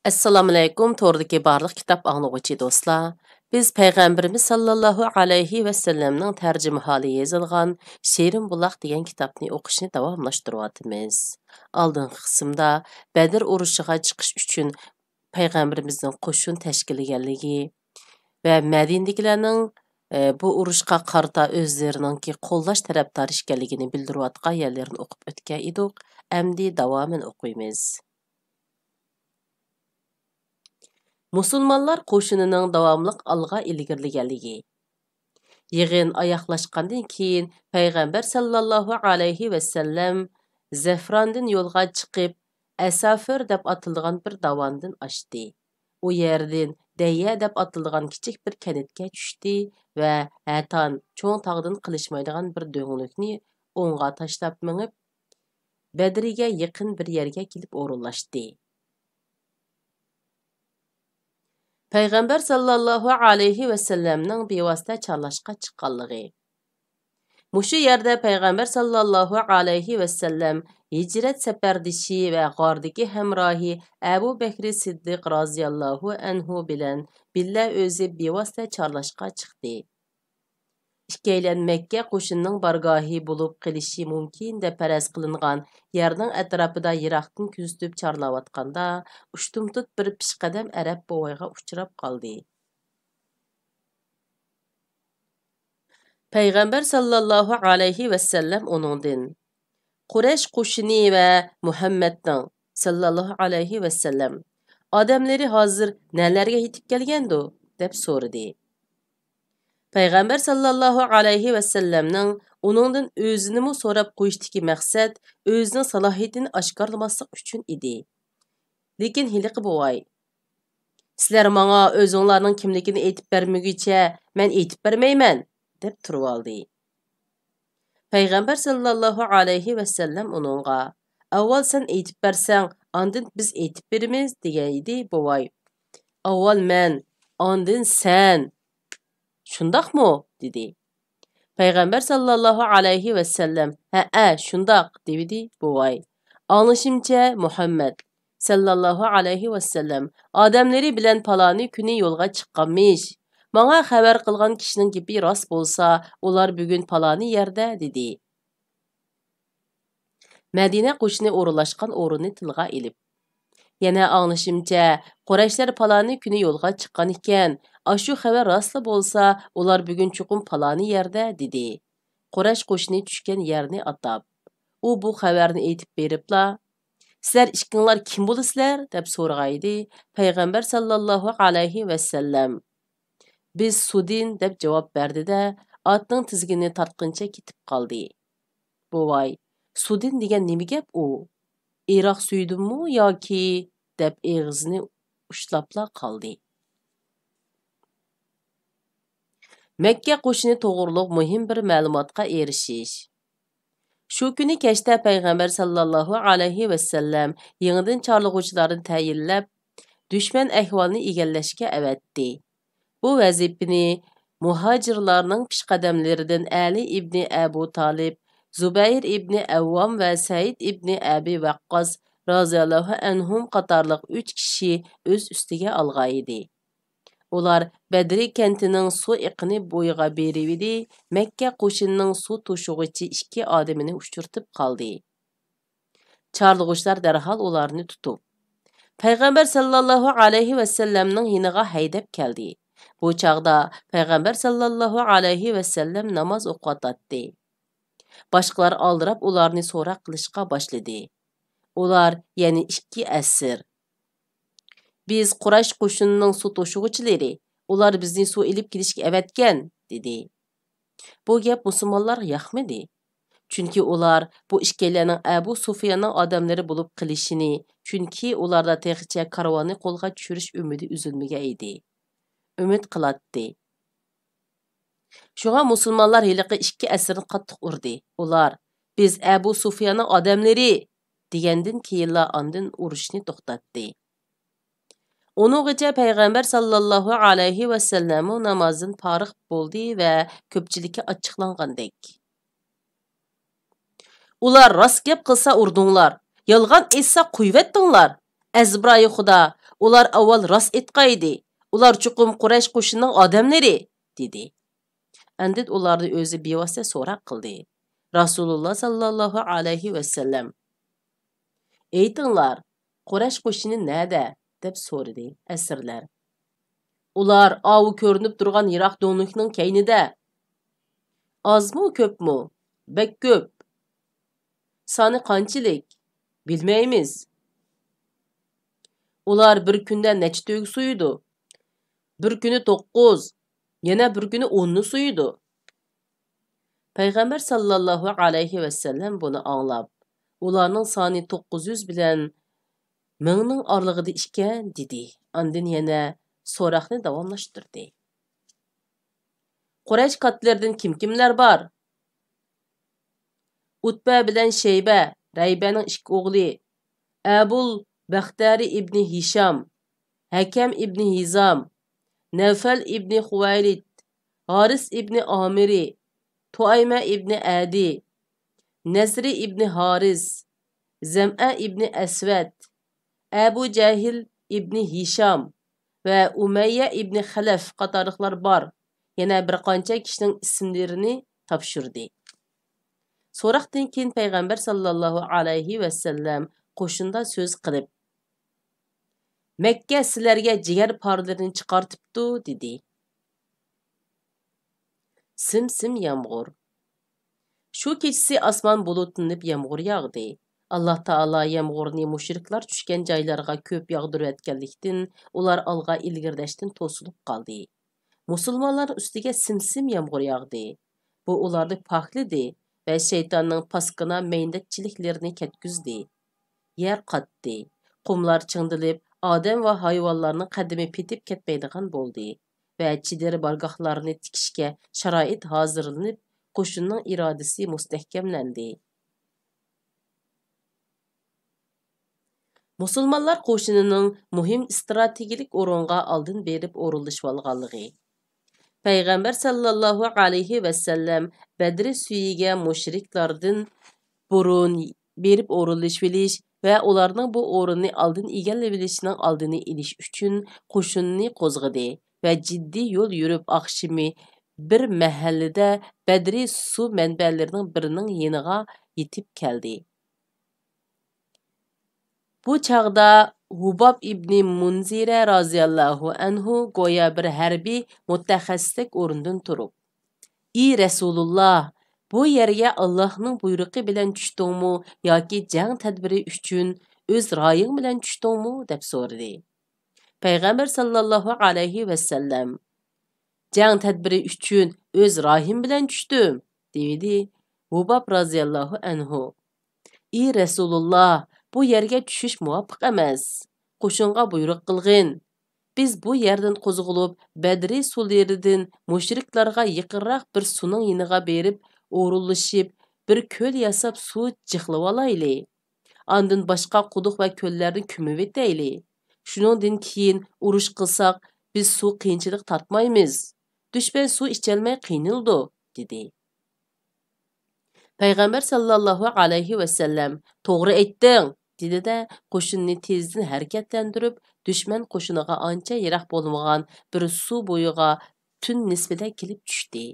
Assalamu alaykum, tordagi barliq kitob anglag'uchi do'stlar. Biz payg'ambarimiz sallallohu alayhi va sallamning tarjimaholi yozilgan Shirin buloq degan kitobni o'qishni davomlashtiryapmiz. Oldingi qismda Badr urushiga chiqish uchun payg'ambarimizning qo'shin tashkillanganligi va Madinadagilarning bu urushga qarta o'zlarininki qo'llash tarafdor ekanligini bildirayotgan yerlarni o'qib o'tgan edik. Endi davomini o'qiymiz. Musulmonlar qo'shinining davomliq alg'a ilgirlaganligi. Yig'in oyoqlashgandan keyin payg'ambar sallallohu alayhi va sallam Zafrondin yo'lga chiqib, Asafir deb atilgan bir davondan ochdi. U yerdan Dayya deb atilgan kichik bir kanitga tushdi va Hatan cho'ng tog'dan qilishmaydigan bir do'nglikni o'ngga tashlab minib, Badriga yaqin bir yerga kelib o'rinlashdi. Payg'ambar sallallohu alayhi va sallamning bevosita chorlashga chiqqanligi. Mushu yerda payg'ambar sallallohu alayhi va sallam hijrat safardishi va g'ordagi hamrohi Abu Bakr Siddiq roziyallohu anhu bilan billa o'zi bevosita chorlashga chiqdi. Ikkilan Makka qo'shinining bargohi bo'lib qilishi mumkin deb faraz qilingan yerning atrofida yiroqdan kuzatib chorlayotganda ushtumtut bir pishqadam arab bovoyga uchrab qoldi. Payg'ambar sallallohu alayhi va sallam uningdan Quraysh qo'shini va Muhammadning sallallohu alayhi va sallam odamlari hozir nalarga yetib kelgandi deb so'radi. Payg'ambar sallallohu alayhi va sallamning uningdan o'zini so'rab qo'yishdagi maqsad o'zining salohiyatini oshkorlamaslik uchun edi. Lekin hiliqi bo'vay, sizlar menga o'zinglarning kimligini aytib bermaguncha men aytib bermayman deb turib oldi. Payg'ambar sallallohu alayhi va sallam uningga avval sen aytib bersang, ondan biz aytib beramiz degan edi bo'vay. Avval men, ondan sen. Shundaqmi? dedi. Payg'ambar sallallohu alayhi va sallam ha shundaq dedi bo'vay. Anlashimcha Muhammad sallallohu alayhi va sallam odamlari bilan paloni kuni yo'lga chiqqanmish. Menga xabar qilgan kishining gapi rost bo'lsa, ular bugun paloni yerda dedi. Madina qo'shini o'rinlashgan o'rinni tilga ilib. Yana anglashimcha Qurayshlar paloni kuni yo'lga chiqqan ekan. Ashu xabar rostli bo'lsa, ular bugun chuqum paloni yerda dedi. Quraysh qo'shini tushgan yerni atab. U bu xabarni aytib beribla, sizlar ikkinglar kim bo'lasizlar deb so'ragaydi. Payg'ambar sallallohu alayhi va sallam biz Sudin deb javob berdi-da, otning tizgini tortqincha ketib qoldi. Bo'vay, Sudin degan nima gap u? Iroq suydimmi yoki deb eg'izini ushlabla qoldi. Makka qo'shini to'g'riliq muhim bir ma'lumotga erishish. Shu kuni kechda payg'ambar sallallohu alayhi va sallam yangidan chorlag'uvchilarni tayinlab, dushman ahvolini egallashga avatdi. Bu vazifani muhojirlarning peshqadamlaridan Ali ibn Abu Talib, Zubayr ibn Avvam va Said ibn Abi Waqqas roziyallohu anhum qatorliq 3 kishi o'z ustiga olgan edi. Ular Badri kentining suv iqini bo'yiga beribdi. Makka qo'shinining suv to'shug'ichi 2 odamini uchirtib qoldi. Chorlag'uvchilar darhol ularni tutib, payg'ambar sallallohu alayhi va sallamning yiniga haydab keldi. Bu chaqda payg'ambar sallallohu alayhi va sallam namoz o'qiyotdi. Boshqalar oldirab ularni so'roq qilishga boshladi. Ular ya'ni 2 asir. Biz Quraysh qo'shinining suv to'shug'ichilari, ular bizni suv ilib kelishga avatgan dedi. Bu gap musulmonlarga yoqmadi. Chunki ular bu ikkilarning Abu Sufyanning odamlari bo'lib qilishini, chunki ularda texicha karvonni qo'lga tushirish umidi uzilmagan edi. Umid qilatdi. Shunga musulmonlar hiliqi 2 asirni qattiq urdi. Ular biz Abu Sufyanning odamlari degandan keyinla ondan urushni to'xtatdi. Onungacha payg'ambar sallallohu alayhi va sallam namozdan forig' bo'ldi va ko'pchilikka ochiqlangandek. Ular rost gap qilsa urdinglar, yolg'on aytsa qo'yvetdinglar Azbroyi xudo, ular avval rost aytqaydi. Ular chuqum Quraysh qo'shinining odamlari, dedi. Andid ularni o'zi bevosita so'roq qildi. Rasululloh sallallohu alayhi vasallam: "Aytinglar, Quraysh qo'shini nada?" deb so'radi asirlar. Ular avu ko'rinib turgan Iroq do'nglikning keynida. Azmu ko'pmi? Bek ko'p. Soni qanchalik? Bilmaymiz. Ular bir kunda necha to'yga suyidi? Bir kuni 9, yana bir kuni 10 ni suyidi. Payg'ambar sallallohu alayhi vasallam buni anglab, ularning soni 900 bilan 1000 ning oralig'ida ekan, dedi. Ondan yana so'roqni davomlashtirdi. Quraysh qatlaridan kimlar bor? Utba bilan Shayba, Raybaning 2 o'g'li, Abul Baxtari ibn Hisham, Hakam ibn Hizam, Nawfal ibn Xuvaylid, Haris ibn Amiri, Tuayma ibn Adi, Nasri ibn Haris, Zam'a ibn Aswad, Abu Jahil ibn Hisham va Umayya ibn Xalaf qatorliqlar bor. Yana bir qancha kishining ismlarini topshirdi. So'roqdan keyin payg'ambar sallallohu alayhi vasallam qo'shinda so'z qilib, Makka sizlarga jigar porlarini chiqartibdi, dedi. Sim yomg'ir. Shu kechasi osmon bulutlanib yomg'ir yog'di. Alloh taolo yomg'irni mushriklar tushgan joylarga ko'p yog'dirayotganlikdan ular olg'a ilgirlashdan to'silib qoldi. Musulmonlar ustiga sim yomg'ir yog'di. Bu ularni pokladi va shaytonning paskina mayndakchiliklarini ketkizdi. Yer qatdi, qumlar chingdilib, odam va hayvonlarning qadami petib ketmaydigan bo'ldi va chidir bargohlarni tikishga sharoit hozirlanib, qo'shinning irodasi mustahkamlandi. Musulmonlar qo'shinining muhim strategik o'ringa oldin berib o'rinlashib olganligi. Payg'ambar sallallohu alayhi vasallam Badr suyiga mushriklardan burun berib o'rinlashib va ularning bu o'rinni oldin egallashining oldini olish uchun qo'shinni qo'zg'adi va jiddiy yo'l yurib oqshimi bir mahallada Badri suv manbalarining birining yeniga yetib keldi. Bu chaqda Hubab ibn Munzira roziyallohu anhu go'yo bir harbiy mutaxassislik o'rnidan turib, "Ey Rasululloh, bu yerga Allohning buyrug'i bilan tushdingmi yoki jang tadbiri uchun o'z ra'ying bilan tushdingmi?" deb so'radi. Payg'ambar sallallohu alayhi vasallam, "Jang tadbiri uchun o'z ra'yim bilan tushdim", dedi Hubab roziyallohu anhu. "Ey Rasululloh, bu yerga tushish muvofiq emas. Qo'shinga buyruq qilg'in. Biz bu yerdan qo'zg'olib, Badri suvlaridan mushriklarga yaqinroq bir suvning yiniga berib, o'rinlashib, bir ko'l yasab suv jixlab olayli. Ondan boshqa quduq va ko'llarni ko'mib etayli. Shuningdan keyin urush qilsak, biz suv qiyinchilik tortmaymiz. Dushman suv icholmay qiynildi", dedi. Payg'ambar sallallohu alayhi vasallam, "To'g'ri aytding", dedi-da, qo'shinni tezdan harakatlantirib, dushman qo'shiniga ancha yiroq bo'lmagan bir suv bo'yiga tun nisbida kelib tushdi.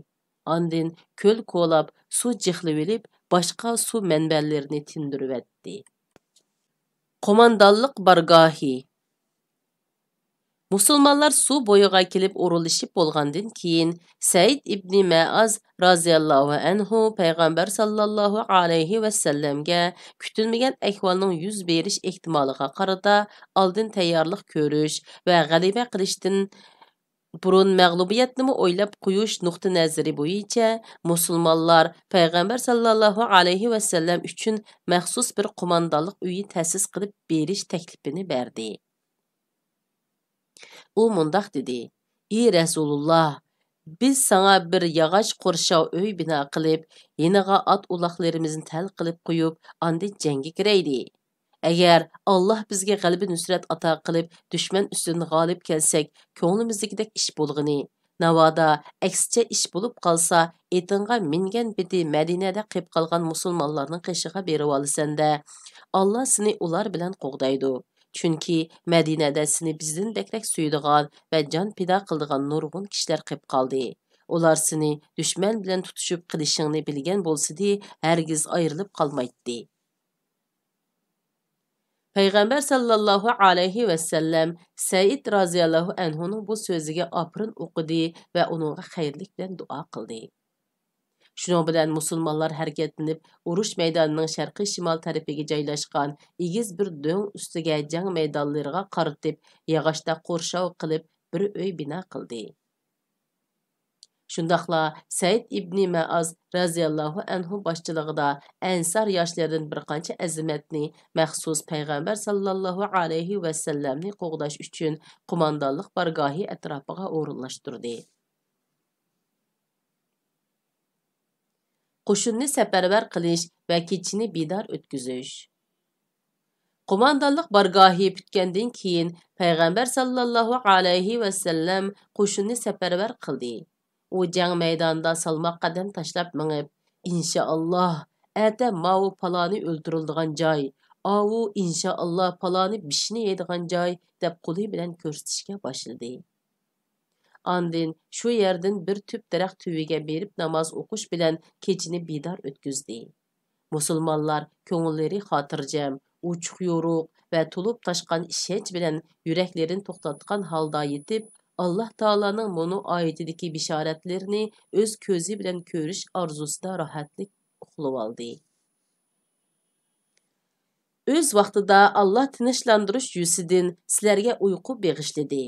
Ondan ko'l ko'lab, suv jixlab olib, boshqa suv manbalarini tindirib etdi. Qo'mondonlik bargohi. Musulmonlar suv bo'yiga kelib o'rinlashib bo'lgandan keyin Said ibn Ma'az roziyallohu anhu payg'ambar sallallohu alayhi vasallamga kutilmagan ahvolning yuz berish ehtimoliga qarata oldin tayyorlik ko'rish va g'alaba qilishdan burun mag'lubiyatni o'ylab qo'yish nuqta nazari bo'yicha musulmonlar payg'ambar sallallohu alayhi vasallam uchun maxsus bir qo'mondonlik uyi ta'sis qilib berish taklifini berdi. U mundaq dedi: "Ey Rasululloh, biz sana bir yog'och qo'rshav uy bino qilib, yeniga ot uloqlarimizni tal qilib qo'yib, anda jangga kiraydi. Agar Alloh bizga g'alaba nusrat ato qilib, dushman ustidan g'olib kelsak, ko'nglimizdagidek ish bo'lg'ini. Navoda aksicha ish bo'lib qolsa, etinga mingan biti Madinada qilib qolgan musulmonlarning qishiga berib olsanda, Alloh seni ular bilan qo'g'daydi. Chunki Madinada seni bizdan bekrak suydigan va jon pido qildigan nurg'un kishilar qilib qoldi. Ular seni dushman bilan tutishib qilishingni bilgan bo'lsa-di, hargiz ayrilib qolmaydi. Peygamber sallallahu aleyhi ve sellem Said raziyallahu anhu'nun bu sözüge aprin okudu ve onunla xayrlik bilen dua kıldı. Şunun bilen musulmanlar hareketlenip uruş meydanının şarkı şimal tarafiga joylashgan egiz bir döng ustiga jang maydonlariga qaratib, yağaçta qo'rshav qilib bir uy bina qildi. Şundaqla Said ibn Ma'az raziyallahu anhu başçılığında Ansar yaşlarından bir qancha azimatni məxsus Peyğəmbər sallallahu alayhi və səlləmni qoğdaş üçün qomandanlıq bargahı ətrafıga o'rinlashtirdi. Qo'shinni safarbar qilish va kechini bidar o'tkazish. Qomandanlıq bargahı bitgandan keyin Peyğəmbər sallallahu alayhi və səlləm qo'shinni safarbar qildi. U jang maydonida salmoq qadam tashlab mingib, inshaalloh, ata ma'u paloni o'ldirildigan joy, avu inshaalloh paloni bishni yeydigan joy deb qo'li bilan ko'rsatishga boshladi. Andin shu yerdan bir tüp daraxt tuviga berib namoz o'qish bilan kechini bidor o'tkazdi. Musulmonlar ko'ngillari xotirjam, uchuq yo'ruq va to'lib toshgan ishonch bilan yuraklarini to'xtatgan holda yetib, Allah Taala'nın mono ayetideki bisharatlerini öz ko'zi bilan ko'rish arzusida rahatlik uxlab oldi. Öz vaqtida Allah tinchlandirish yusidan sizlarga uyqu beg'ishladi.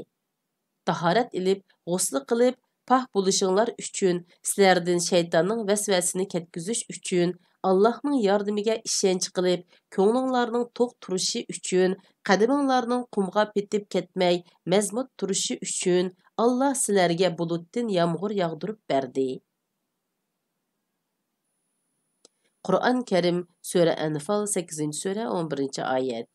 Tahorat ilib, g'usl qilib, pah bo'lishinglar uchun, sizlardan shaytonning vasvasini ketkizish uchun, Allah'ның yordamiga ishonch qilib, ko'nglinglarning to'q turishi uchun, qadaminglarning qumga petib ketmay, mazmut turishi uchun Allah sizlarga bulutdan yomg'ir yog'dirib berdi. Qur'on Karim Sura Anfal 8-sura 11-oyat.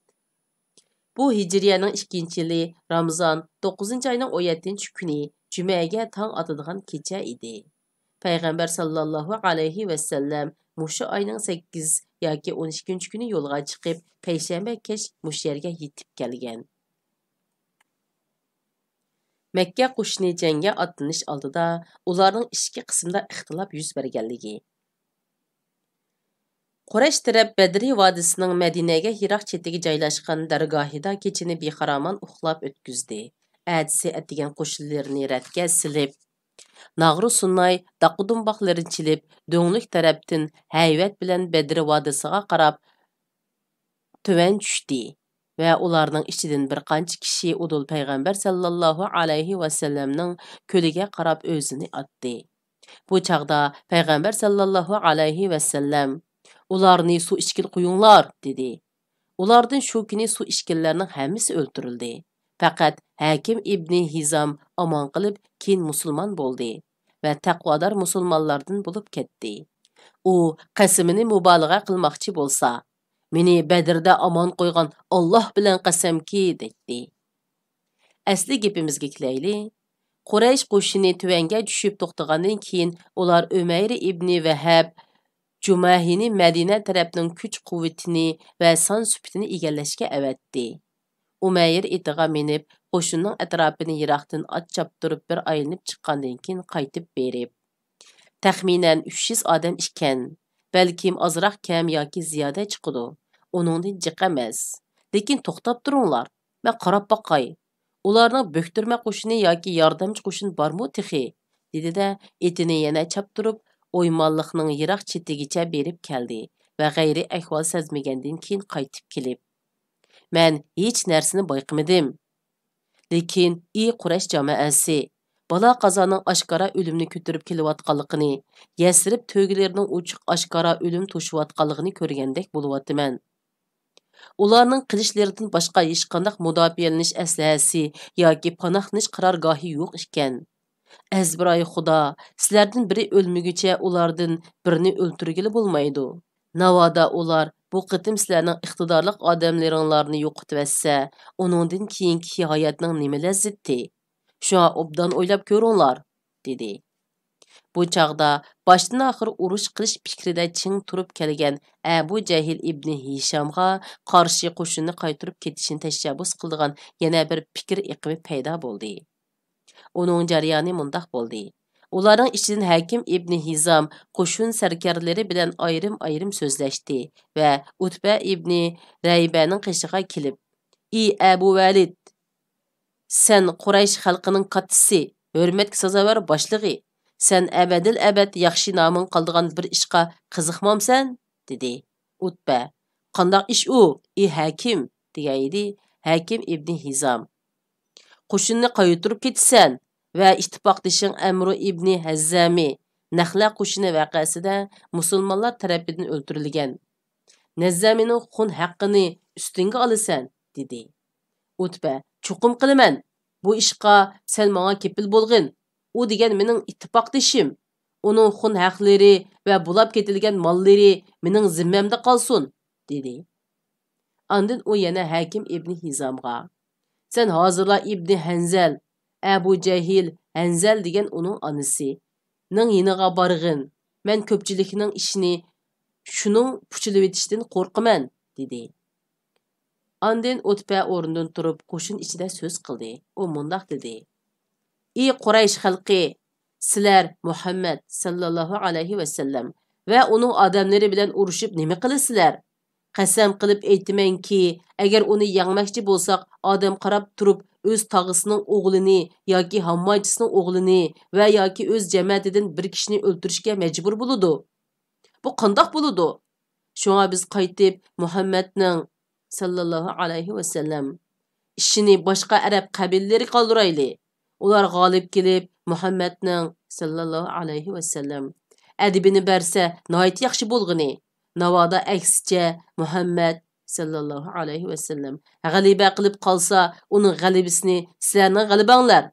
Bu Hicriyenin 2. yılı Ramazan 9. ayının 17. günü Cüme'ye tang atıdığan kecha idi. Peygamber sallallahu aleyhi ve sellem muşu ayının 8 yoki 12. günü yo'lga chiqib, payshanba kech mush yerga yetib kelgan. Makka qo'shini jangga otlanish oldida ularning ichki qismida ixtilof yuz berganligi. Quraysh taraf Badri vodisining Madinaga yiroq chetiga joylashgan dargohida kechini bexaroman uxlab o'tkazdi. Adisi atigan qo'shinlarini ratga silib, Nag'ru sunnay daqudumboqlarini chilib, do'nglik tarafdan hayvat bilan Badri vodisiga qarab tuvan tushdi va ularning ichidan bir qancha kishi Udul Payg'ambar sallallohu alayhi va sallamning ko'liga qarab o'zini otdi. Bu chaqda Payg'ambar sallallohu alayhi va sallam ularni suv ichkil qo'yinglar dedi. Ulardan shu kuni suv ichkinlarning hammasi o'ldirildi. Faqat Hakim ibn Hizam omon qilib keyin musulmon bo'ldi va taqvodor musulmonlardan bo'lib ketdi. U qasamini mubolag'a qilmoqchi bo'lsa, meni Badrda omon qo'ygan Alloh bilan qasamki dedi. Asli gapimizga kelayli. Quraysh qo'shini tuvanga tushib to'xtagandan keyin ular Umayr ibn Vahab Jumahini Madina tarafning kuch-quvvatini va son suhbatini egallashga avatdi. Umayr itiga minib, qo'shinning atrofini yiroqdan ot choptirib bir aylanib chiqqandan keyin qaytib berib, taxminan 300 odam ekan, balkim ozroq kam yoki ziyoda chiqadi. Uningdan jiq emas. Lekin to'xtab turinglar. Men qarab boqay. Ularning bo'ktirma qo'shini yoki yordamchi qo'shin bormi tixi? dedi-da, etini yana choptirib, o'ymonliqning yiroq chetigacha berib keldi va g'ayri ahvol sezmagandan keyin qaytib kelib, men hech narsani bayqamadim. Lekin Quraysh jamoasi bala qazoning oshkora o'limni ko'tarib kelayotganligini, Yasrib to'gilarining ochiq oshkora o'lim to'shiyotganligini ko'rgandek bo'lyapman. Ularning qilishlaridan boshqa hech qanday mudofialanish aslahasi yoki panohlanish qarorgohi yo'q ekan. Azbiroy Xudo, sizlardan biri o'lmaguncha ulardan birini o'ltirgili bo'lmaydi. Navoda ular bu qitim sizlarning iqtidorli odamlaringlarni yo'qotsa, uningdan keyingi hayotning nima lazzati? Shuna obdan o'ylab ko'ringlar, dedi. Bu çağda başdan axır uruş qilish fikrida ching turib kelgan Abu Jahil ibn Hishamga qarshi qo'shinni qaytirib ketishni tashabbus qildigan yana bir fikr iqimi paydo bo'ldi. Uning jarayoni mundaq bo'ldi. Ularning ichidan Hakim ibn Hizam qo'shin sarkarlari bilan ayrim so'zlashdi va Utba ibn Raybaning qishiga kelib, "Ey Abu Valid, sen Quraysh xalqining kattisi, hurmatga sazovor boshlig'i, sen abadil abad yaxshi noming qoldigan bir ishqa qiziqmamsan?" dedi. Utba, "Qandoq ish u, ey Hakim?" degaydi. Hakim ibn Hizam, "Qo'shinni qaytirib ketsan va ittifoqdishing Amru ibn Hazzami Naxla qo'shini vaqasida musulmonlar tarafidan o'ldirilgan. Nazzamining xun haqqini ustingga olasan", dedi. Utba, "Chuqum qilaman. Bu ishqa sen menga kepil bo'lg'in. U degan mening ittifoqdishim. Uning xun haqlari va bulab ketilgan mollari mening zimmamda qolsin", dedi. Andin u yana Hakim ibn Hizamga, "Sen hozirla ibn Hanzal, Abu Jahil Hanzal degan uning onasi ning yiniga borg'in. Men ko'pchilikning ishini shuning puchilib etishdan qo'rqaman", dedi. Andin Utba o'rnidan turib qo'shin ichida so'z qildi. U mundaq dedi: "Ey Quraysh xalqi, sizlar Muhammad sallallohu alayhi va sallam va uning odamlari bilan urushib nima qilasizlar? Qasam qilib aytamanki, agar uni yengmoqchi bo'lsak, odam qarab turib o'z tog'isining o'g'lini yoki hammojisining o'g'lini va yoki o'z jamoatidan bir kishini o'ldirishga majbur bo'ladi. Bu qandoq bo'ladi? Shunga biz qaytib Muhammadning sallallohu alayhi va sallam ishini boshqa arab qabillalari qoldirayli. Ular g'olib kelib Muhammadning sallallohu alayhi va sallam adibini bersa, nihoyat yaxshi bo'lg'ini. Navoda aksicha Muhammad sallallohu alayhi va sallam g'alaba qilib qolsa, uning g'alabasini sizlarning g'alabanglar."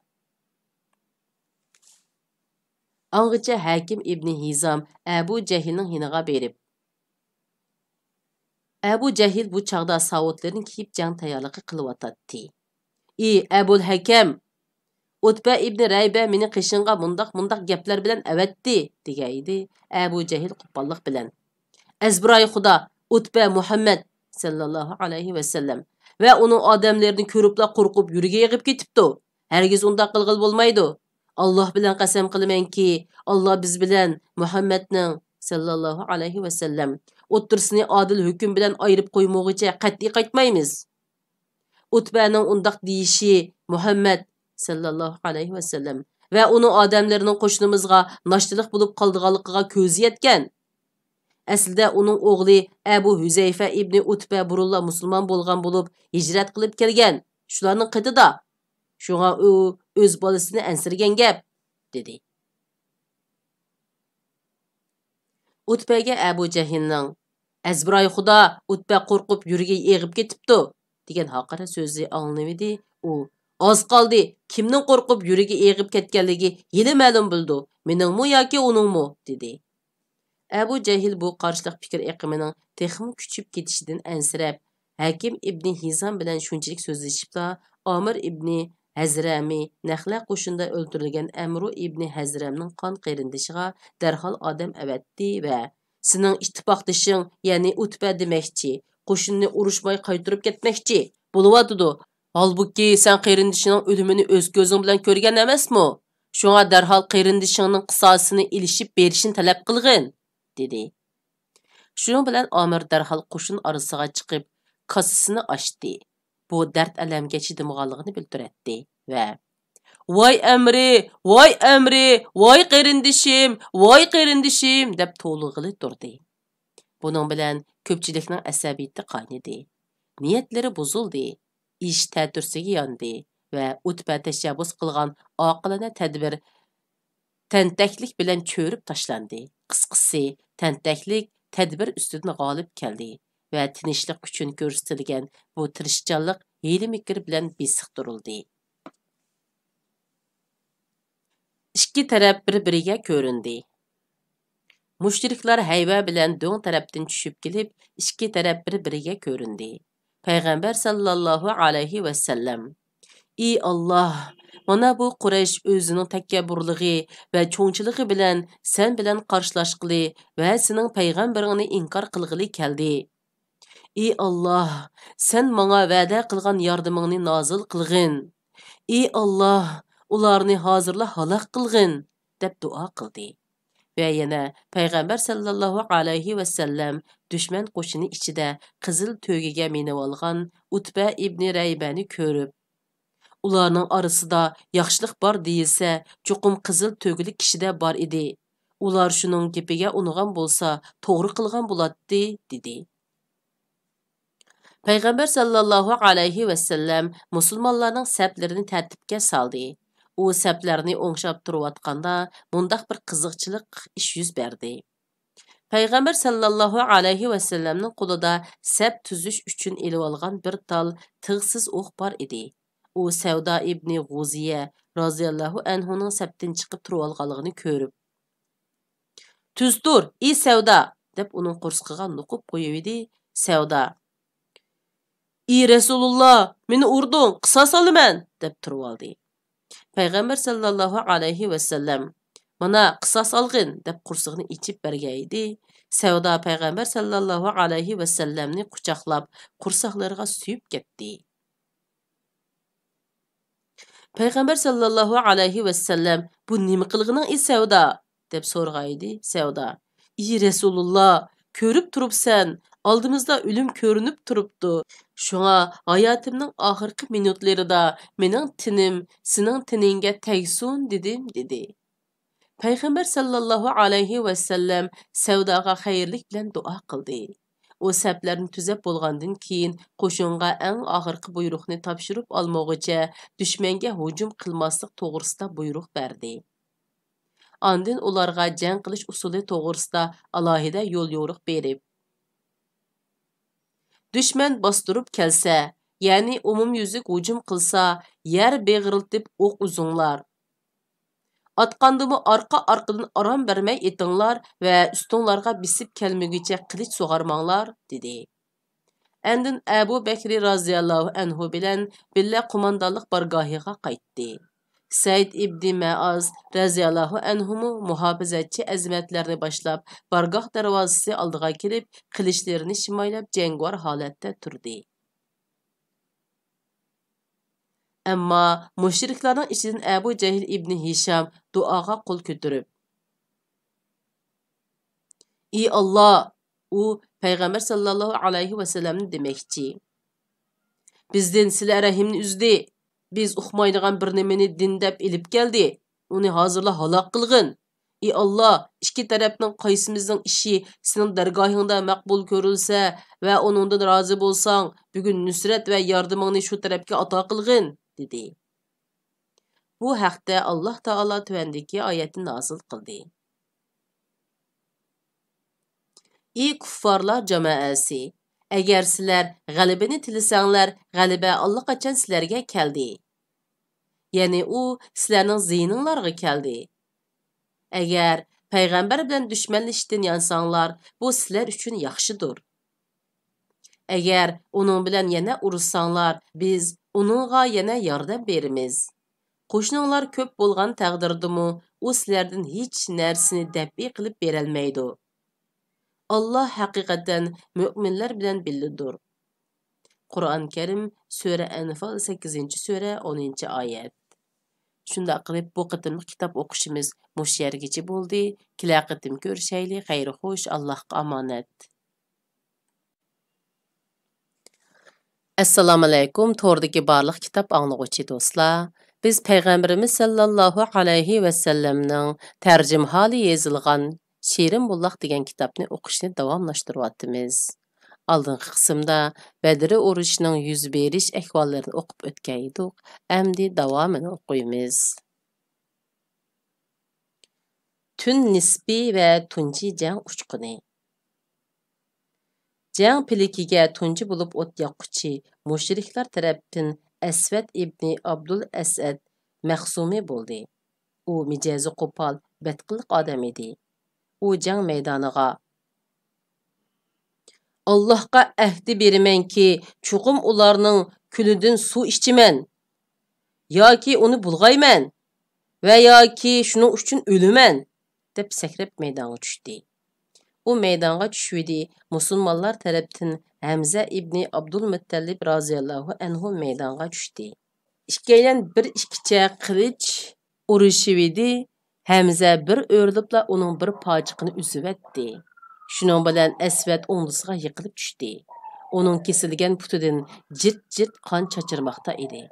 Angacha Hakim ibn Hizam Abu Jahilning yiniga berib, Abu Jahil bu chaqda savutlarini kiyib jang tayyorligi qilyotdi. "Ey Abul Hakam, Utba ibn Rayba meni qishingga mundaq gaplar bilan avatdi", degaydi Abu Jahil qo'pollik bilan. "Azbiroy Xudo, Utba Muhammad sallallohu alayhi va sallam va uning odamlarini ko'ribla qo'rqib yuriga yig'ib ketibdi. Hargiz undaq qilg'il bo'lmaydi. Alloh bilan qasam qilamanki, Alloh biz bilan Muhammadning sallallohu alayhi va sallam o'ttirsini adil hukm bilan ayirib qo'ymog'icha qat'iy qaytmaymiz." Utbaning undaq deyishi Muhammad sallallohu alayhi va sallam va uning odamlarining qo'shnimizga noshtilik bo'lib qoldiganligiga ko'zi yetgan. Aslida uning o'g'li Abu Huzayfa ibn Utba burulla musulmon bo'lgan bo'lib, hijrat qilib kelgan. Shularning qitida. Shunga u o'z bolasini ansirgan gap, dedi. Utbaga Abu Jahilning "Azbiroy Xudo, Utba qo'rqib yuriga eg'ib ketibdi" degan haqira so'zi anglamadi. U "Oz qoldi, kimning qo'rqib yuriga eg'ib ketganligi yili ma'lum bo'ldi. Meningmi yoki uningmi?" dedi. Abu Jahil bu qarshilik fikr iqimining texmi kuchib ketishidan ansirab, Hakim ibn Hizam bilan shunchalik so'zlashibda, Amir ibn Hazrami Naxla qo'shinda o'ldirilgan Amru ibn Hazramning qon qarindishiga darhol odam avatdi va "Sening ittifoqdishing, ya'ni Utba demakchi, qo'shinni urushmay qaytirib ketmoqchi bo'lyotdi. Halbuki sen qarindishining o'limini o'z ko'zing bilan ko'rgan emasmi? Shunga darhol qarindishingning qisosini ilishib berishini talab qilgin", dedi. Shuning bilan Amir darhol qo'shin orasiga chiqib, kassasini ochdi. Bu dard alamga chidamag'anligini bildiradi va "Voy Amri, voy Amri, voy qarindishim" deb to'lg'ili turdi. Buning bilan ko'pchilikning asabiyati qaynadi. Niyatlari buzildi. Ish ta'tirsiga yondi va Utba tashabbus qilgan oqilona tadbir tentaklik bilan cho'rib tashlandi. Qisqasi, tentaklik tadbir ustidan g'olib keldi va tinchlik uchun ko'rsatilgan bu tirishchanlik hiyla-mikr bilan besiq turildi. Ikki taraf bir-biriga ko'rindi. Mushriklar hayva bilan do'ng tarafdan tushib kelib, ikki taraf bir-biriga ko'rindi. Payg'ambar sallallohu alayhi va sallam Ey Allah, mana bu Quraysh o'zining takabburligi va cho'ngchiligi bilan sen bilan qarshilashqili va sening payg'ambaringni inkor qilg'ili keldi. Ey Allah, sen menga va'da qilgan yordamingni nozil qilgin. Ey Allah, ularni hozirla halok qilgin, deb duo qildi. Va yana payg'ambar sallallohu alayhi va sallam dushman qo'shini ichida qizil to'giga minib olgan Utba ibn Raybani ko'rib, ularning orasida yaxshilik bor deyilsa, cho'qim qizil to'gili kishida bor edi. Ular shuning gapiga unugan bo'lsa, to'g'ri qilgan bo'ladi, dedi. Payg'ambar sallallohu alayhi va sallam musulmonlarning saflarini tartibga soldi. U saflarni o'ngshab turayotganda mundaq bir qiziqchilik ish yuz berdi. Payg'ambar sallallohu alayhi va sallamning qo'lida saf tuzish uchun elib olgan bir tal tig'siz o'q bor edi. U Savda ibn G'uziya roziyallohu anhuning safdan chiqib turib olganligini ko'rib, "Tuzdur, ey Savda!" deb uning qo'rsqiga nuqib qo'yib edi. Savda, "Ey Rasululloh, meni urding, qisos olaman!" deb turib oldi. Payg'ambar sallallohu alayhi va sallam, "Mana qisos olgin" deb qo'rsqini ichib bergan edi. Savda payg'ambar sallallohu alayhi va sallamni quchoqlab, qursaqlariga suyib ketdi. Payg'ambar sallallohu alayhi va sallam, "Bu nima qilganing ey Savda?" deb so'rgaydi. Savda, "Ey Rasululloh, ko'rib turibsan, oldimizda o'lim ko'rinib turibdi. Shunga hayotimning oxirgi minutlarida mening tinim sening tiningga tegsin dedim" dedi. Payg'ambar sallallohu alayhi va sallam Savdaga xayrlik bilan duo qildi. O saflarni tuzab bo'lgandan keyin qo'shinga eng oxirgi buyruqni topshirib olmoqcha dushmanga hujum qilmaslik to'g'risida buyruq berdi. Ondan ularga jang qilish usuli to'g'risida alohida yo'l yo'riq berib, dushman bostirib kelsa, ya'ni umumyuzlik hujum qilsa, yer beg'riltib o'q uzinglar. Atqandımı arqa-arqadan aram bermey etinglar və üstünlarga bisip kelmügüçe qilich soğarmanglar, dedi. Əndin Əbu Bəkri raziyallahu anhu bilen billa kumandanlıq bargahiga qaytdi. Said ibn Ma'az raziyallahu anhumu muhafizatçı əzmətlərini başlap, bargah darvazası aldığa kelib, qilichlerini shimaylab jangvar holatda turdi. Әмма müşriklәрнең içidən Əbu Cəhil ibn Hişam duaga qol көтөрүп, "Ey Allah!" u Peyğəmbər sallallahu alayhi və sallamni deməkçi. "Bizdən sizə rəhimni üzdi. Biz uxmaydigan bir niməni dindəb elib gəldi. Uni hazırla halaq qılğın. Ey Allah, iki tərəfnin qaysimizning işi sening dargohingda maqbul ko'rilsa və onundan razı bolsang, bugun nusrat və yordamingni shu tarafga ato qilgin", dedi. Bu haqda Alloh taolo tuvandagi oyatni nozil qildi. Ey kuffarlar jamoasi, agar sizlar g'alabani tilasanglar, g'alaba allaqachon sizlarga keldi. Ya'ni u sizlarning ziyninglarga keldi. Agar payg'ambar bilan dushmanlashishdan yansanglar, bu sizlar uchun yaxshidir. Agar uning bilan yana urushsanglar, biz uningga yana yordam beramiz. Qo'shninglar ko'p bo'lgan taqdirdimi, u sizlardan hech narsani dabbi qilib berolmaydi. Allah haqiqatan mu'minlar bilan birlidir. Qur'on Karim Sura Anfal 8-sura 10-oyat. Shunda qilib bu qitimli kitob o'qishimiz mush yergacha bo'ldi. Kelar qitim ko'rishayli. Xayri xo'sh, Allohga omonat. Assalomu alaykum. To'rdagi barliq kitob anglag'uvchi do'stlar. Biz payg'ambarimiz sallallohu alayhi va sallamning tarjimholi yozilgan Şirin Bullaq degan kitobni o'qishni davomlashtiryapmiz. Oldingi qismda Badr urushining yuz berish ahvollarini o'qib o'tgan edik. Endi davomini o'qiymiz. Tun nisbi va tunji jang uchquni. Jang pilikiga tunji bo'lib o't yoqquchi mushriklar tarafdan Asvad ibn Abdul Asad Mahsumi bo'ldi. U mijozi qo'pol, badqilq odam edi. U jang maydoniga Allohga ahdi beramanki, chuqum ularning kulidan suv ichiman. yoki uni bulg'ayman va yoki shuning uchun o'laman deb sakrab maydonga tushdi. U maydonga tushdi. Musulmonlar tarafdan Hamza ibn Abdulmuttallib roziyallohu anhu maydonga tushdi. İkkiyen bir ikkicha qilich urishivdi. Hamza bir o'rlibla uning bir pochiqini uzib etdi. Shuning bilan Asvad o'ngdisiga yiqilib tushdi. Uning kesilgan putidan jit-jit qon chachirmoqda edi.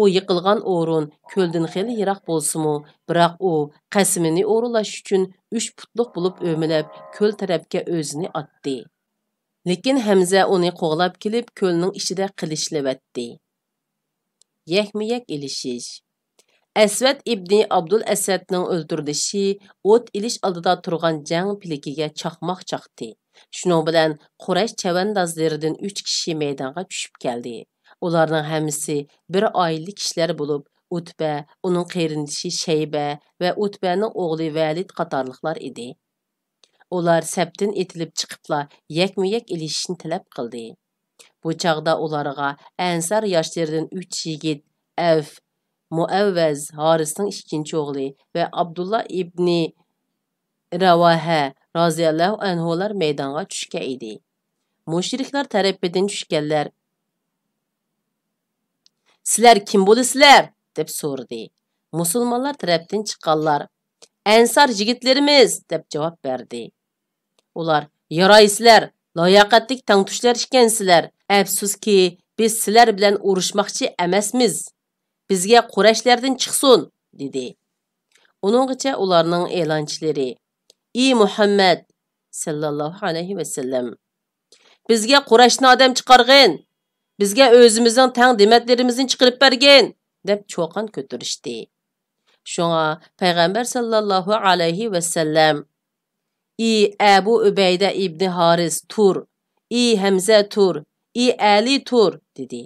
U yiqilgan o'rin ko'ldan xeli yiroq bo'lsa-mu, biroq u qasmini o'rlash uchun 3 putliq bo'lib o'milab ko'l tarafga o'zini otdi. Lekin Hamza uni qo'g'lab kelib ko'lning ichida qilishlavatdi. Yakmi-yak ilishish. Asvad ibn Abdul Asadning o'ldirilishi o't ilish oldida turgan jang pilikiga chaqmoq chaqdi. Shuning bilan Quraysh chavandozlaridan 3 kishi maydonga tushib keldi. Ularning hammasi bir oilali kishilar bo'lib, Utba, uning qarindoshi Shayba va Utbaning o'g'li Valid qatorliqlar edi. Ular sabtin etilib chiqibla yakmi-yak ilishishni talab qildi. Bu chaqda ularga Ansar yoshlaridan 3 yigit Avf, Muavvaz, Harisning 2-chi o'g'li va Abdullah ibn Ravaha roziyallohu anhular maydonga tushgan edi. Mushriklar tarafidan tushganlar "Sizlar kim bo'lisizlar?" deb so'radi. Musulmonlar tarafdan chiqqanlar "Ansar yigitlarimiz" deb javob berdi. Ular "Yaraysizlar, layoqatlik tangtushlar ekansizlar. Afsuski, biz sizlar bilan urushmoqchi emasmiz. Bizga Qurayshlardan chiqsin" dedi. Uningcha ularning e'lonchilari: "Ey Muhammad sallallohu alayhi va sallam, bizga Qurayshni odam chiqarg'in. Bizga o'zimizning tang dematlarimizni chiqarib bergin" deb cho'qon ko'tarishdi. Shunga payg'ambar sallallohu alayhi va sallam: "Ey Abu Ubayda ibn Haris tur, ey Hamza tur, ey Ali tur" dedi.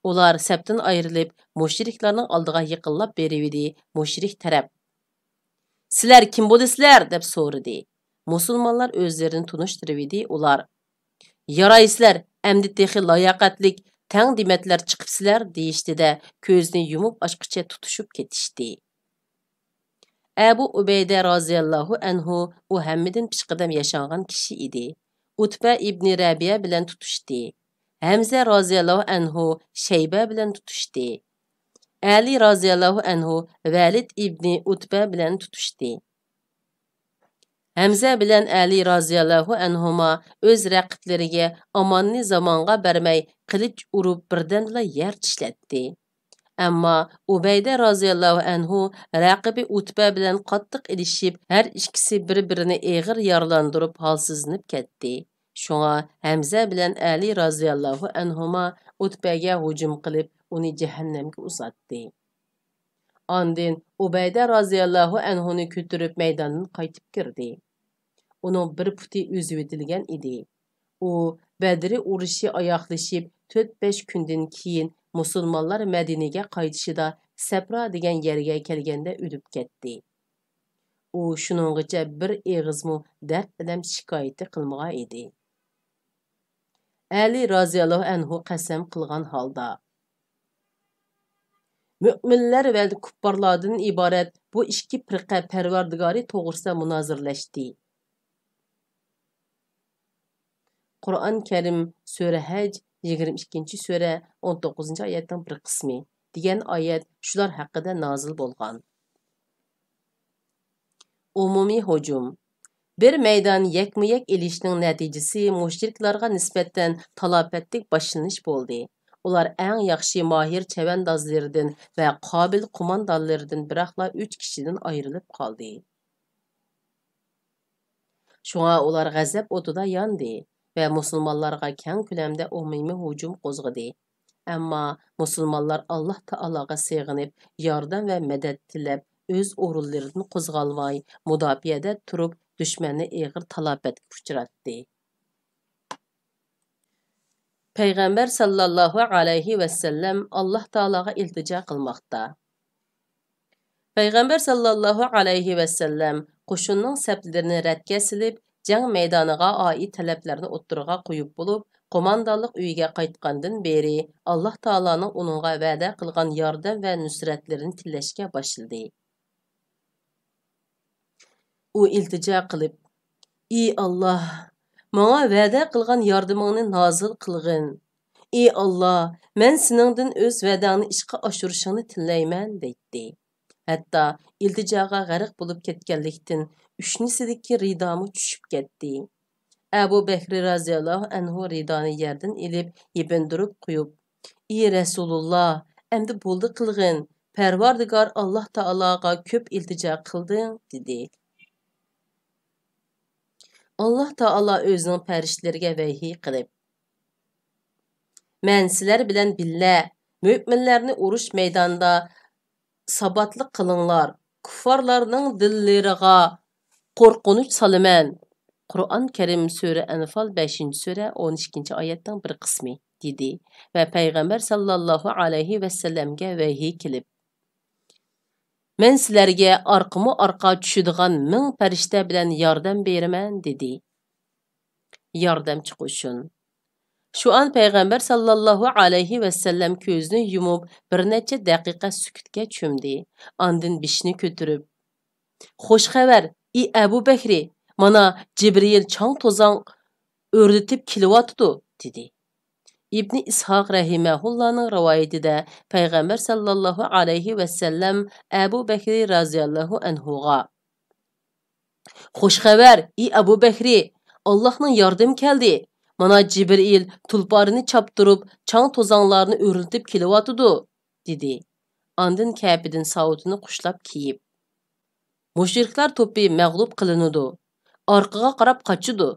Ular sabtdan ayrilib mushriklarning oldiga yiqilib berivdi. Mushrik taraf: "Sizlar kim bo'lisizlar?" deb so'radi. Musulmonlar o'zlarini tunishtiribdi. Ular: "Yaraysizlar, endi texi layoqatlik tang dematlar chiqibsizlar" deyishdi-da, ko'zni yumib ochqicha tutishib ketishdi. Abu Ubayda roziyallohu anhu u hammadan pishqadam yashangan kishi edi. Utba ibn Rabiya bilan tutishdi. Hamza roziyallohu anhu Shayba bilan tutishdi. Ali roziyallohu anhu Valid ibn Utba bilan tutishdi. Hamza bilan Ali roziyallohu anhuma o'z raqiblariga omonni zamonga bermay qilich urib birdanla yer tishlatdi. Ammo Ubayda roziyallohu anhu raqibi Utba bilan qattiq ilishib, har ikkisi bir-birini og'ir yaralandirib holsizlanib ketdi. Shunga Hamza bilan Ali roziyallohu anhuma Utbaga hujum qilib, uni jahannamga uzatdi. Ondan Ubayda roziyallohu anhuni ko'tarib maydondan qaytib kirdi. Uning bir puti uzib etilgan edi. U Badri urushi oyoqlashib 4-5 kundan keyin musulmonlar Madinaga qaytishida Sapra degan yerga kelganda o'lib ketdi. U shuninggacha bir eg'izmu dard bilan shikoyat qilmagan edi. Ali roziyallohu anhu qasam qilgan holda: "Mu'minlar va kuffarlardan iborat bu ikki firqa Parvardigori to'g'risida munozirlashdi." Qur'on Karim Sura Haj 22-sura 19-oyatning bir qismi degan oyat shular haqida nozil bo'lgan. Umumiy hujum. Bir maydon yakma-yak elishning natijasi mushriklarga nisbatan talofatlik boshlanish bo'ldi. Ular eng yaxshi mohir chavandozlaridan va qobil qo'mondonlaridan biroqla 3 kishidan ayrilib qoldi. Shunga ular g'azab o'tida yondi va musulmonlarga keng ko'lamda umumiy hujum qo'zg'adi. Ammo musulmonlar Alloh taologa sig'inib, yordam va madad tilab, o'z o'rinlaridan qo'zg'almay, mudofaada turib, dushmanni og'ir talofatga uchratdi. Payg'ambar sallallohu alayhi va sallam Alloh taologa iltijo qilmoqda. Payg'ambar sallallohu alayhi va sallam qo'shinning saflarini radga silib, jang maydoniga oid talablarni o'ttirg'a qo'yib bo'lib, Qo'mondonlik uyiga qaytgandan beri Alloh taolaning uningga va'da qilgan yordam va nusratlarini tilashga boshladi. U iltijo qilib, "Ey Alloh, menga va'da qilgan yordamingni nozil qilgin. Ey Alloh, men seningdan o'z va'dangni ishga oshirishingni tilayman" deydi. Hatto iltijoga g'arq bo'lib ketganlikdan uchnisidagi ridomi tushib ketdi. Abu Bakr raziyallohu anhu ridoni yerdan ilib, yepindirib qo'yib, "Ey Rasululloh, endi bo'ldi qilgin. Parvardigor Alloh taologa ko'p iltijo qilding" dedi. Alloh taolo o'zining farishlariga vahiy qilib, "Men sizlar bilan billa mo'minlarni urush maydonida sabatlik qilinglar. Kuffarlarning dillariga qo'rqinch solaman." Qur'on Karim Sura Anfal 5-sura 12-oyatning bir qismi dedi va payg'ambar sallallohu alayhi va sallamga vahiy kelib, "Men sizlarga orqama-orqa tushadigan 1000 farishta bilan yordam beraman" dedi. Yordamchi qo'shin. Shu an payg'ambar sallallohu alayhi va sallam ko'zini yumib bir necha daqiqa sukutga cho'mdi. Ondan bishni ko'tarib, "Xo'sh xabar, ey Abu Bakri, mana Jibril chang to'zang o'rdatib kelyapti" dedi. İbn İshaq rahimahullohning rivoyatida payg'ambar sallallohu alayhi va sallam Abu Bakri raziyallohu anhuga, "Xo'sh xabar, ey Abu Bakri, Allohning yordami keldi. Mana Jibril tulparini chaptirib, chang to'zanglarni o'rlatib kelyapti" dedi. Ondan kapidan savutini qushlab kiyib, "Mushriklar to'pi mag'lub qilinadi. Orqaga qarab qochidi."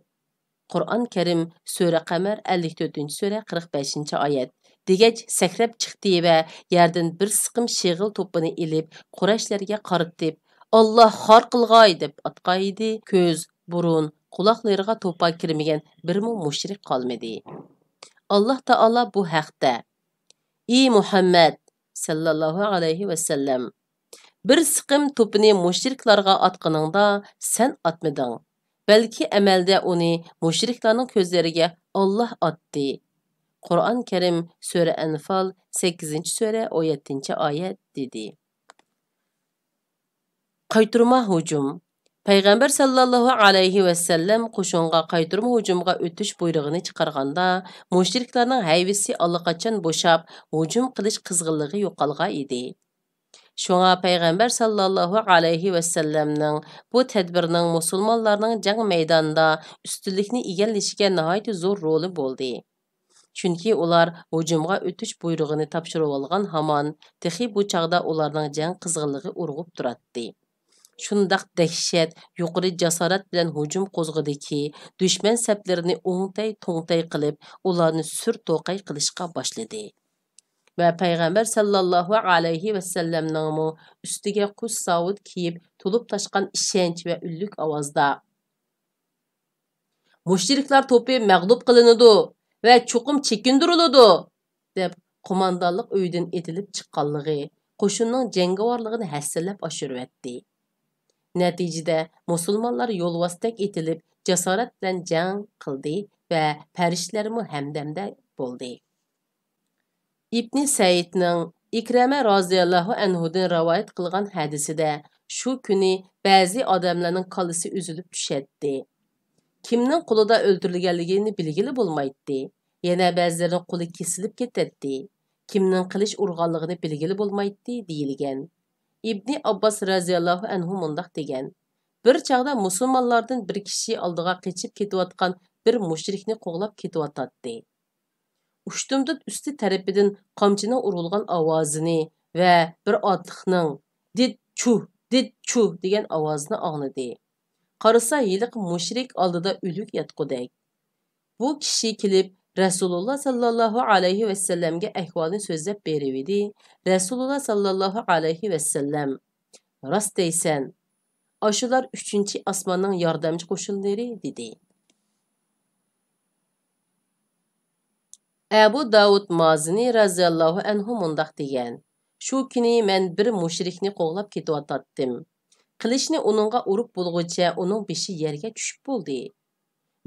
Qur'on Karim Sura Qamar 54-sura 45-oyat degach sakrab chiqdi va yerdan bir siqim shig'il to'pini ilib Qurayshlarga qaratib, "Alloh xor qilg'ay" deb atqaydi. Ko'z, burun, quloqlariga to'pa kirmagan birmi mushrik qolmadi. Alloh taolo bu haqda, "Ey Muhammad sallallohu alayhi va sallam, bir siqim to'pini mushriklarga atqaningda sen atmading. Balki amalda uni mushriklarning ko'zlariga Alloh atdi." Qur'on Karim Sura Anfal 8-sura 17-oyat dedi. Qaytirma hujum. Payg'ambar sallallohu alayhi va sallam qo'shinga qaytirma hujumga o'tish buyrug'ini chiqarganda, mushriklarning hayvisi allaqachon bo'shab, hujum qilish qizg'inligi yo'qolgan edi. Şoňa payg'ambar sallallohu alayhi va sallamning bu tadbirning musulmonlarning jang maydonida ustunlikni egallashiga nihoyat zo'r roli bo'ldi. Chunki ular hujumga o'tish buyrug'ini topshirib olgan hamon, texi bu chaqda ularning jang qizg'inligi urg'ib turadi. Shundaq dahshat, yuqori jasorat bilan hujum qo'zg'adiki, dushman saflarini o'ngtay-to'ngtay qilib, ularni sur-to'qay qilishga boshladi. Va payg'ambar sallallohu alayhi va sallamning ustiga qus savut kiyib, to'lib tashqan ishonch va ullik ovozda, "Mushriklar to'pi mag'lub qilinadi va cho'qim chekindiriladi" deb qo'mondonlik uyidan etilib chiqqanligi qo'shinning jangovarligini hassalab oshiribdi. Natijada musulmonlar yo'lvostak etilib, jasorat bilan jang qildi va farishtalarmi hamdamda bo'ldi. İbn Saidning İkrama roziyallohu anhudan rivoyat qilgan hadisida shu kuni ba'zi odamlarning qolisi uzilib tushadi. Kimning qo'lida o'ldirilganligini bilgili bo'lmaydi. Yana ba'zilarining qo'li kesilib ketadi. Kimning qilish urganligini bilgili bo'lmaydi deyilgan. İbn Abbas roziyallohu anhu mundaq degan: "Bir chaqda musulmonlardan bir kishi oldiga qechib ketayotgan bir mushrikni qo'g'lab ketayotdi. Ushtumdan usti tarafidan qamchining urilgan ovozini va bir otliqning dit chuh degan ovozini angladi. Qarasa yiliq mushrik oldida o'lik yotqudak. Bu kishi kelib Rasululloh sallallohu alayhi va sallamga ahvolni so'zlab beribdi. Rasululloh sallallohu alayhi va sallam, "Rost deysan, Aşular 3-chi osmonning yordamchi qo'shinlari" dedi. Abu Davud Mazini raziyallohu anhu mundaq degan: "Shu kuni men bir mushrikni qo'g'lab ketayotdim. Qilishni uningga urib bo'lguncha uning beshi yerga tushib bo'ldi.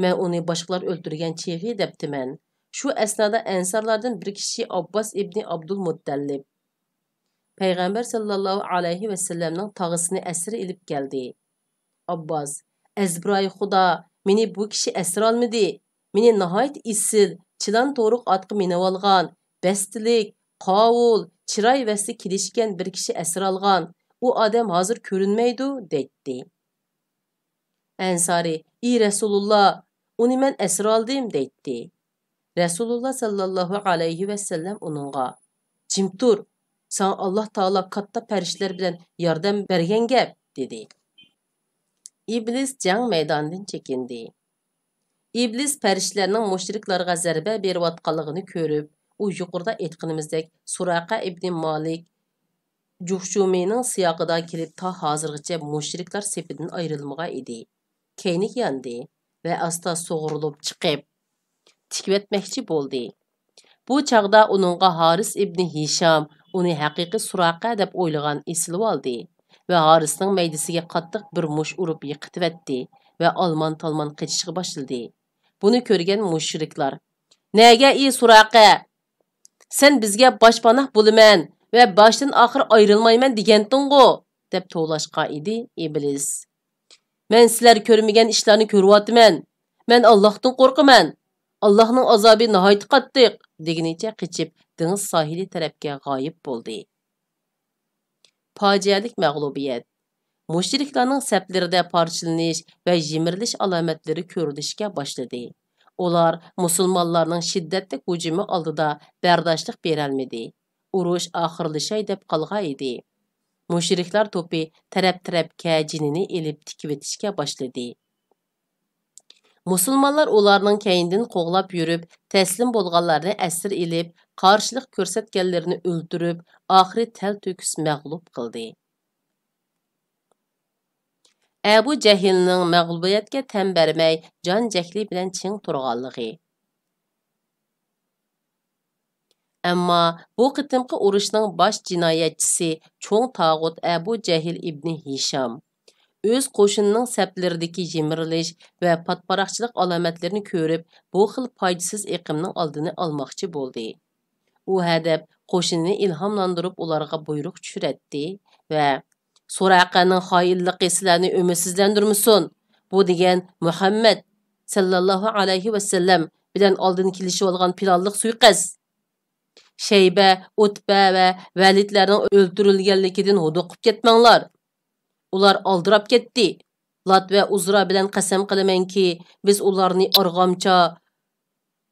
Men uni boshqalar o'ldirgan cheg'i debdiman. Şu esnada ensarlardan bir kişi Abbas ibn Abdülmuttallib Peygamber sallallahu aleyhi ve sellem'nin tağısını esir ilip geldi. Abbas, Ezbray Xuda, meni bu kişi esir almadı. Meni nahayet isil, çılan toruq atqı minib algan, bestilik, qavul, çıray vəsli kilişken bir kişi esir algan. O adam hazır görünmeydu, deydi. Ensari, ey Resulullah, onu mən esir aldım, deydi. Resulullah sallallahu aleyhi ve sellem onunğa, Jim tur, sana Allah Taala katta pərişlər bilen yardım bergen gep, dedi. İblis jang meydanından çekindi. İblis pərişlərinin müşriklərə zərbə berib atqanlığını görüb, o yuqurda etqinimizdek Suraqa ibn Malik Cuhşumi'nin siyaqıda kelib ta hazırgıca müşriklər sepidən ayrılmağa idi. Keynik yandı və asta soğurulub çıxıb tikvetməkçi boldu. Bu çağda onunğa Haris ibn Hişam onu həqiqi Suraqa deb oylagan esilib aldı və Haris'nin meydisiga qattiq bir muş urub yıqıtıvetdi və alman-talman qeçişə başladı. Bunu görgen müşriklar, "Nəgə ey Suraqa? Sen bizge başpanah bulumen ve baştan ahir ayrılmayman degandin-go" deb to'lashqa idi İblis. "Men sizlar ko'rmagan ishlarni ko'ryapman. Men Allohdan qo'rqaman. Allohning azobi nihoyat qattiq" deginicha qichib dengiz sohili tarafga g'oyib bo'ldi. Fojialik mag'lubiyat. Müşriklarning saflarida parchalanish va yimirilish alomatlari ko'rilishga boshladi. Ular musulmonlarning shiddatli hujumi oldida bardoshlik berolmadi. Urush oxirlashay deb qolgan edi. Müşriklar to'pi taraf-tarafga jinini elib tikvetishga boshladi. Musulmonlar ularning keynidan qo'g'lab yurib, taslim bo'lganlarni asir elib, qarshilik ko'rsatganlarni o'ldirib, oxiri tal to'kis mag'lub qildi. Abu Jahilning mag'lubiyatga tan bermay, jon jakli bilan ching turganligi. Ammo bu qitimqi urushning bosh jinoyatchisi cho'ng tag'ut Abu Jahil ibn Hisham o'z qo'shinining saflaridagi yimirilish va patparaqchilik alomatlarini ko'rib, bu xil foydasiz iqimning oldini olmoqchi bo'ldi. U hadab qo'shinini ilhomlantirib ularga buyruq tushiratdi va Suraqaning xoinligi sizlarni umidsizlantirmasin. Bu degan Muhammad sallallohu alayhi va sallam bilan oldin kelishib olgan planliq suiqasd. Shayba, Utba va Validlarning o'ldirilganligidan huduqib ketmanglar. Ular aldirab ketdi. Lat va Uzra bilan qasam qilamanki, biz ularni arg'amcha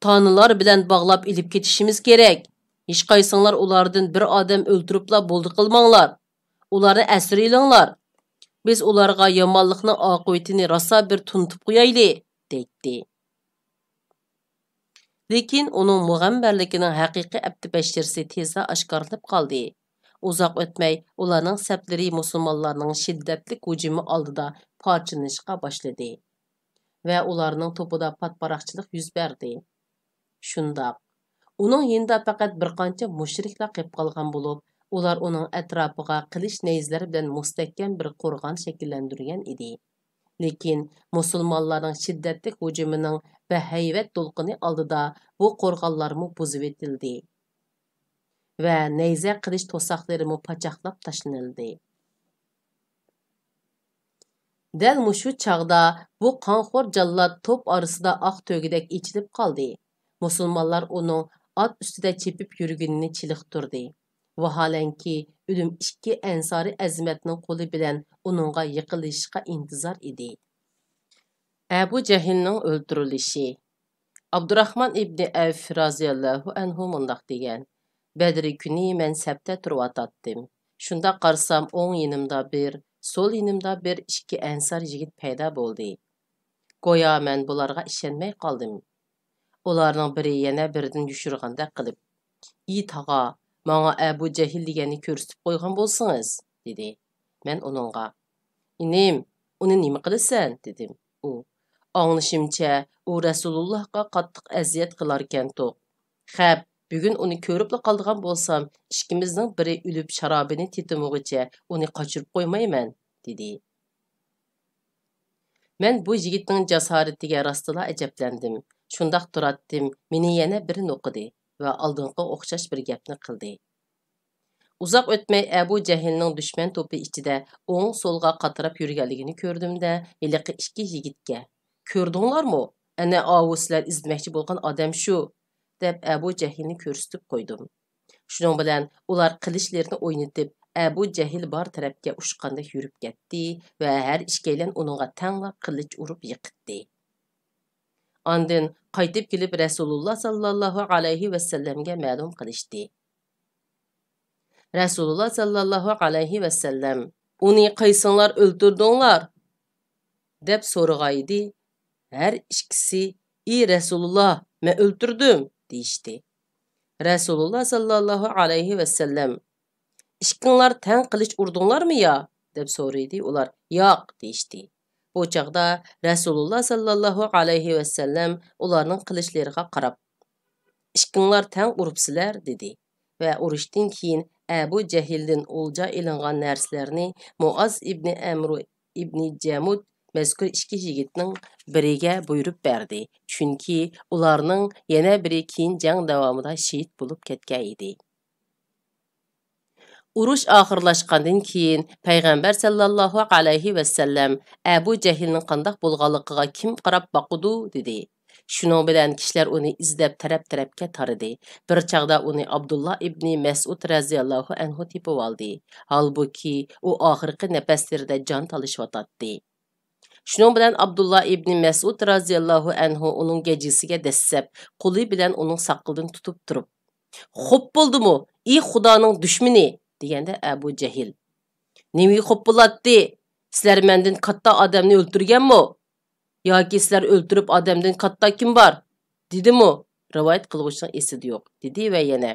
tanilar bilan bog'lab ilib ketishimiz kerak. Hech qaysinglar ulardan bir odam o'ldiribla bo'ldi qilmanglar. Ularni asir elinglar. Biz ularga yomonlikning oqibatini rosa bir tuntib qo'yayli, deydi. Lekin uning mug'ambarligining haqiqiy abdibashirsi tezda oshkorlanib qoldi. Uzoq o'tmay, ularning saflari musulmonlarning shiddatli hujumi oldida parchalanishga boshladi va ularning to'pida patparaqchilik yuz berdi. Shundoq, uning yinda faqat bir qancha mushriklar qolib qolgan bo'lib, ular uning atrofiga qilich nayzlari bilan mustahkam bir qo'rg'on shakllantirgan edi. Lekin musulmonlarning shiddatli hujumining va hayvat to'lqini oldida bu qo'rg'onlarmi buzib etildi va nayza qilich to'saqlarimi pachaqlab tashlanildi. Dal mushu chaqda bu qonxo'r jallod to'p orasida oq to'gidek ichilib qoldi. Musulmonlar uning ot ustida chepib yurganini chiliqtirdi. Vaholanki o'lim ikki ansori azmatning qo'li bilan uningga yiqilishga intizor edi. Abu Jahilning o'ldirilishi. Abdurrahman ibn Avf roziyallohu anhu mundaq degan: Badri kuni men sabta turib Shunda qarsam o'ng yonimda bir, sol yonimda bir ikki ansor yigit paydo bo'ldi. Go'yo men bularga ishonmay qoldim. Ularning biri yana biridan yushirganda qilib: "Ey tog'a, menga Abu Jahil deganni ko'rsatib qo'ygan bo'lsangiz", dedi. Men uningga: "Inim, uni nima qilasan?" dedim. U: "Anglashimcha, u Rasulullohga qattiq aziyat qilar ekan to'q. Xab, bugun uni ko'ribla qoldigan bo'lsam, ikkimizning biri o'lib sharobini tetimog'icha uni qochirib qo'ymayman", dedi. Men bu yigitning jasoratiga rostila ajablandim. Şundaq turatdim, meni yana bir noqidi va oldingi o'xshash bir gapni qildi. Uzoq o'tmay Abu Jahilning dushman to'pi ichida o'ng so'lga qatirab yurganligini ko'rdimda, iliqi ikki yigitga "Ko'rdinglarmi? Ana ovuslar izlamoqchi bo'lgan odam shu" deb Abu Jahilni ko'rsatib qo'ydim. Shuning bilan ular qilichlarini o'ynatib, Abu Jahil bor tarafga ushqanda yurib ketdi va har ikkalan uningga tangla qilich urib yiqitdi. Ondan qaytib kelib Rasululloh sallallohu alayhi va sallamga ma'lum qilishdi. Rasululloh sallallohu alayhi va sallam uni qaysinglar o'ltirdinglar deb so'rag'aydi. Har ikkisi "Ey Rasululloh, men o'ltirdim" deyishdi. Rasululloh sallallohu alayhi va sallam "Ikkinglar tang qilich urdinglarmi ya?" deb so'raydi. Ular "Yo'q" deyishdi. Bu chaqda Rasululloh sallallohu alayhi va sallam ularning qilichlariga qarab "Ikkinglar tang uribsizlar" dedi va urushdan keyin Abu Jahildan o'lja ilingan narsalarni Muaz ibn Amr ibn Jamud mazkur ikki yigitning biriga buyurib berdi. Chunki ularning yana biri keyin jang davomida shahid bo'lib ketgan edi. Urush oxirlashgandan keyin payg'ambar sallallohu alayhi va sallam Abu Jahilning qandoq bo'lganligiga kim qarab boqudi dedi. Shuning bilan kishilar uni izlab taraf-tarafga taridi. Bir chaqda uni Abdullah ibn Mas'ud raziyallohu anhu tepib oldi. Halbuki u oxirgi nafaslarida jon talishayotdi. Shuning bilan Abdullah ibn Mas'ud raziyallohu anhu uning gejisiga dassab, qo'li bilan uning saqilidan tutib turib, "Xo'p bo'ldimi, ey Xudoning dushmani" deganda Abu Jahil "Nima xo'p bo'ladi? Sizlar mendan katta odamni o'ltirganmi? Yoki sizlar o'ltirib odamdan katta kim bor?" dedimi? Rivoyat qiluvchining esida yo'q, dedi va yana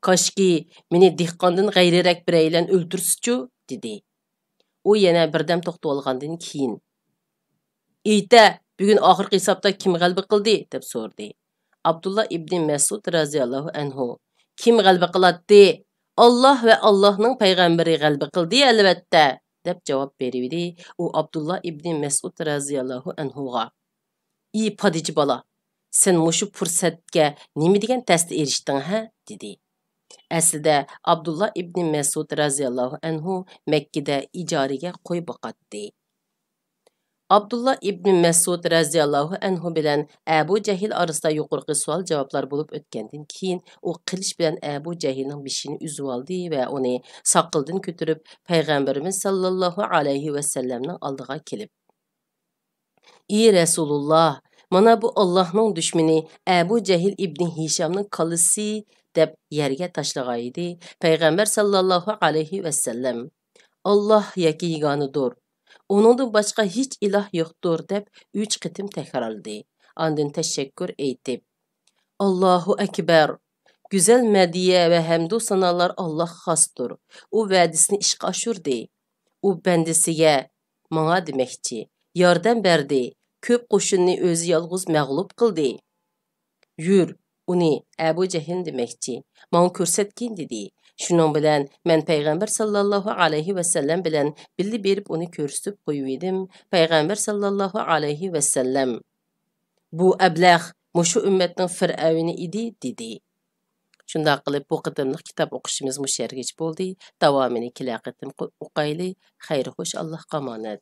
"Koshki meni dehqondan g'ayrirak biraylan o'ltirsichu" dedi. U yana birdam to'xtab olgandan keyin "Ayta, bugun oxirgi hisobda kim g'alaba qildi?" deb so'radi. Abdullah ibn Mas'ud raziyallohu anhu "Kim g'alaba qiladi? Alloh va Allohning payg'ambari g'alaba qildi albatta" deb javob berdi. U Abdullah ibn Mas'ud raziyallohu anhuga "Ey padichi bola, sen mushu fursatga nima degan tasda erishding ha?" dedi. Aslida Abdullah ibn Mas'ud raziyallohu anhu Makkada ijaraga qo'y boqatdi. Abdullah ibn Mas'ud raziyallohu anhu bilan Abu Jahil orasida yuqorqi savol javoblar bo'lib o'tgandan keyin u qilich bilan Abu Jahilning beshini uzib oldi va uni saqildan ko'tarib payg'ambarimiz sallallohu alayhi va sallamning oldiga kelib "Ey Rasululloh, mana bu Allohning dushmani Abu Jahil ibn Hishamning kallasi" deb yerga tashlag'aydi. Payg'ambar sallallohu alayhi va sallam "Alloh yoki yegonidir. Onundan boshqa hech iloh yo'qdir" deb 3 qitim takrorladi. Ondan tashakkur aytib "Allohu akbar. Güzel madiya va hamdu sanolar Alloh xosdir. U va'dasini ishga oshirdi. U bandasiga menga demoqchi, yordam berdi. Ko'p qo'shinni o'zi yolg'iz mag'lub qildi. Yur, uni Abu Jahil demoqchi, menga ko'rsatgin" dedi. Shuning bilan men payg'ambar sallallohu alayhi va sallam bilan birga berib uni ko'rsatib qo'ydim. Payg'ambar sallallohu alayhi va sallam "Bu ablah mushu ummatning fir'avini edi" dedi. Shunday qilib bu qitimliq kitob o'qishimiz mushargich bo'ldi. Davomini kelaqatim o'qayli. Xayr xo'sh, Allohga omonat.